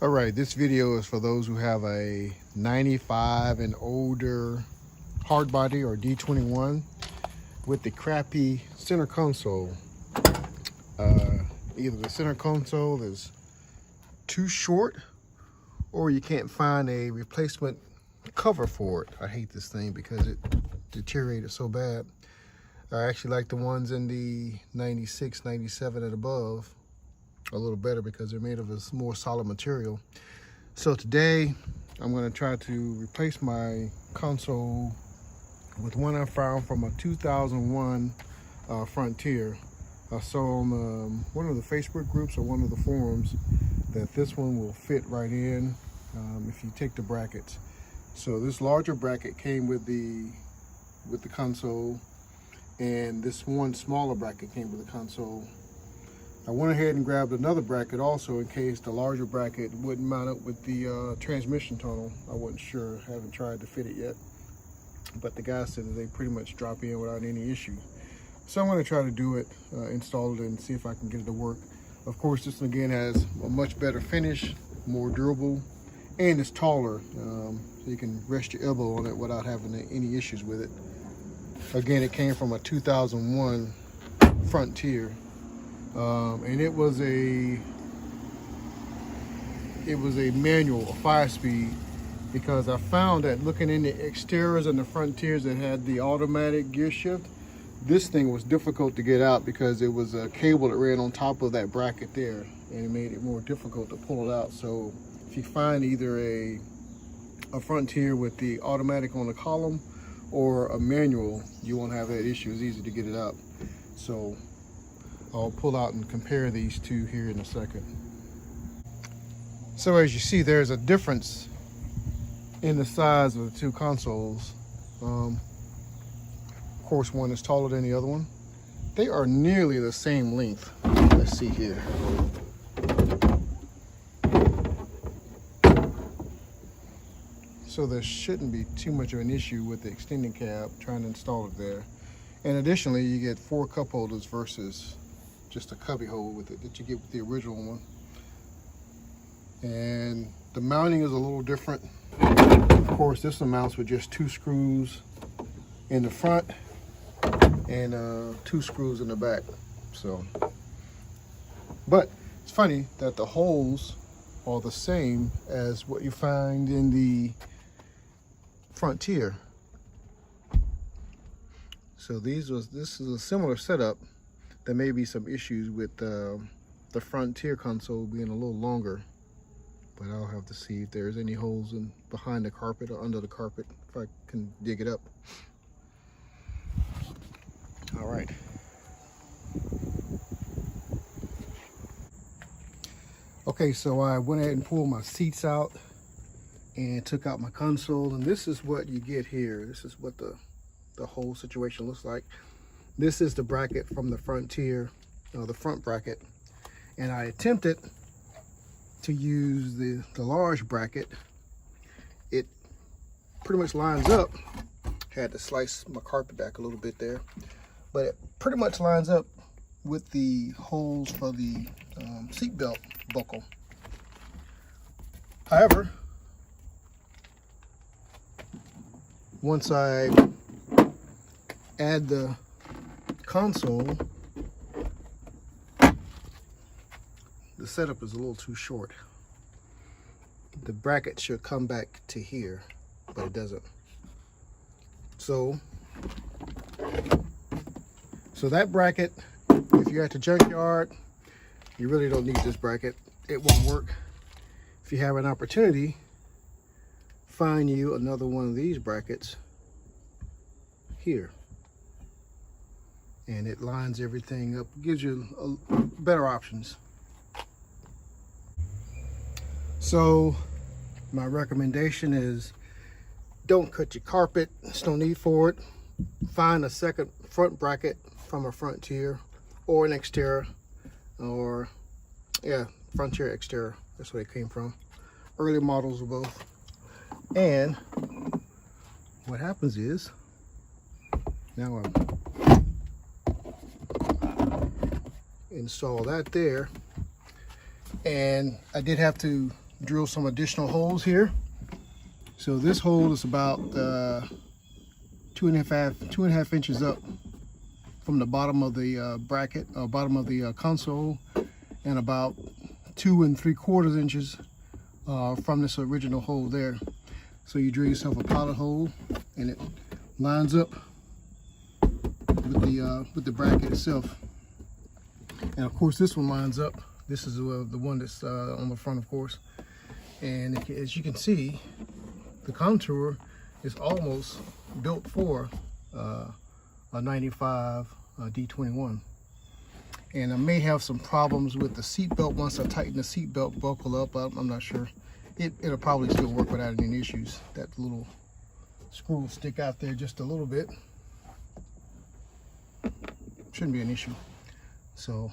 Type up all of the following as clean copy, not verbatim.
All right, this video is for those who have a 95 and older Hardbody or D21 with the crappy center console. Either the center console is too short or you can't find a replacement cover for it. I hate this thing because it deteriorated so bad. I actually like the ones in the 96, 97 and above a little better because they're made of a more solid material. So today I'm going to try to replace my console with one I found from a 2001 Frontier. I saw on one of the Facebook groups or one of the forums that this one will fit right in if you take the brackets. So this larger bracket came with the console, and this one smaller bracket came with the console. I went ahead and grabbed another bracket also in case the larger bracket wouldn't mount up with the transmission tunnel. I wasn't sure, haven't tried to fit it yet, but the guy said that they pretty much drop in without any issue. So I'm going to try to do it, install it, and see if I can get it to work. Of course, this one again has a much better finish, more durable, and it's taller, so you can rest your elbow on it without having any issues with it. Again, it came from a 2001 Frontier, and it was a manual, a 5-speed, because I found that looking in the Xterras and the Frontiers that had the automatic gear shift, this thing was difficult to get out because it was a cable that ran on top of that bracket there, and it made it more difficult to pull it out. So if you find either a Frontier with the automatic on the column or a manual, you won't have that issue. It's easy to get it out. So I'll pull out and compare these two here in a second. So as you see, there's a difference in the size of the two consoles. Of course, one is taller than the other one. They are nearly the same length. Let's see here. So there shouldn't be too much of an issue with the extending cab trying to install it there. And additionally, you get 4 cup holders versus just a cubby hole with it that you get with the original one. And the mounting is a little different. Of course, this one mounts with just 2 screws in the front and 2 screws in the back. So, but it's funny that the holes are the same as what you find in the Frontier. So this is a similar setup. There may be some issues with the Frontier console being a little longer, but I'll have to see if there's any holes in behind the carpet or under the carpet if I can dig it up. All right. Okay, so I went ahead and pulled my seats out and took out my console, and this is what you get here. This is what the whole situation looks like. This is the bracket from the Frontier, the front bracket, and I attempted to use the large bracket. It pretty much lines up. Had to slice my carpet back a little bit there, but it pretty much lines up with the holes for the seat belt buckle. However, once I add the console, the setup is a little too short. The bracket should come back to here, but it doesn't. So that bracket, if you're at the junkyard, you really don't need this bracket. It won't work. If you have an opportunity, find you another one of these brackets here, and it lines everything up, gives you better options. So my recommendation is don't cut your carpet. There's no need for it. Find a second front bracket from a Frontier or an Xterra, or yeah, Frontier Xterra. That's where they came from. Early models of both. And what happens is, now I'm install that there, and I did have to drill some additional holes here. So this hole is about 2.5 inches up from the bottom of the bracket, bottom of the console, and about 2 3/4 inches from this original hole there. So you drill yourself a pilot hole, and it lines up with the bracket itself. And of course, this one lines up. This is the one that's on the front, of course. And as you can see, the contour is almost built for a 95 D21. And I may have some problems with the seat belt once I tighten the seat belt buckle up. I'm not sure. It'll probably still work without any issues. That little screw will stick out there just a little bit. Shouldn't be an issue. So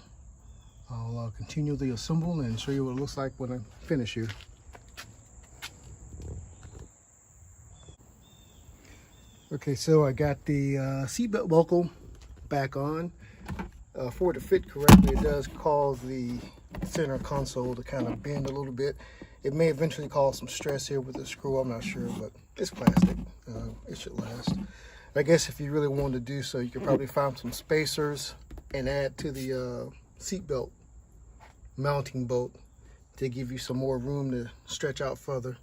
I'll continue the assemble and show you what it looks like when I finish here. Okay, so I got the seatbelt buckle back on. For it to fit correctly, it does cause the center console to kind of bend a little bit. It may eventually cause some stress here with the screw, I'm not sure, but it's plastic. It should last. I guess if you really wanted to do so, you could probably find some spacers and add to the seatbelt mounting bolt to give you some more room to stretch out further.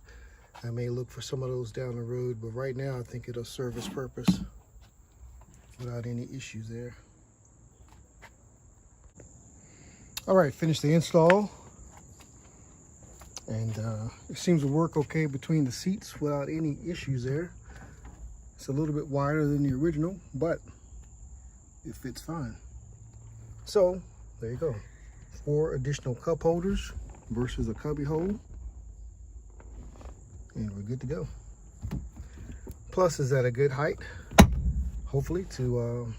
I may look for some of those down the road, but right now I think it'll serve its purpose without any issues there. All right, finished the install, and it seems to work okay between the seats without any issues there. It's a little bit wider than the original, but it fits fine. So there you go, 4 additional cup holders versus a cubby hole, and we're good to go. Plus is at a good height, hopefully, to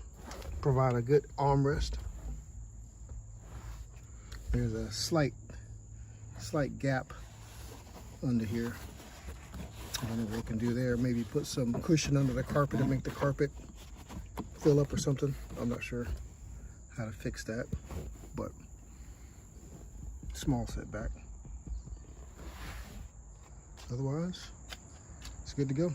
provide a good armrest. There's a slight gap under here. I don't know what we can do there. Maybe put some cushion under the carpet to make the carpet fill up or something. I'm not sure how to fix that, but small setback. Otherwise, it's good to go.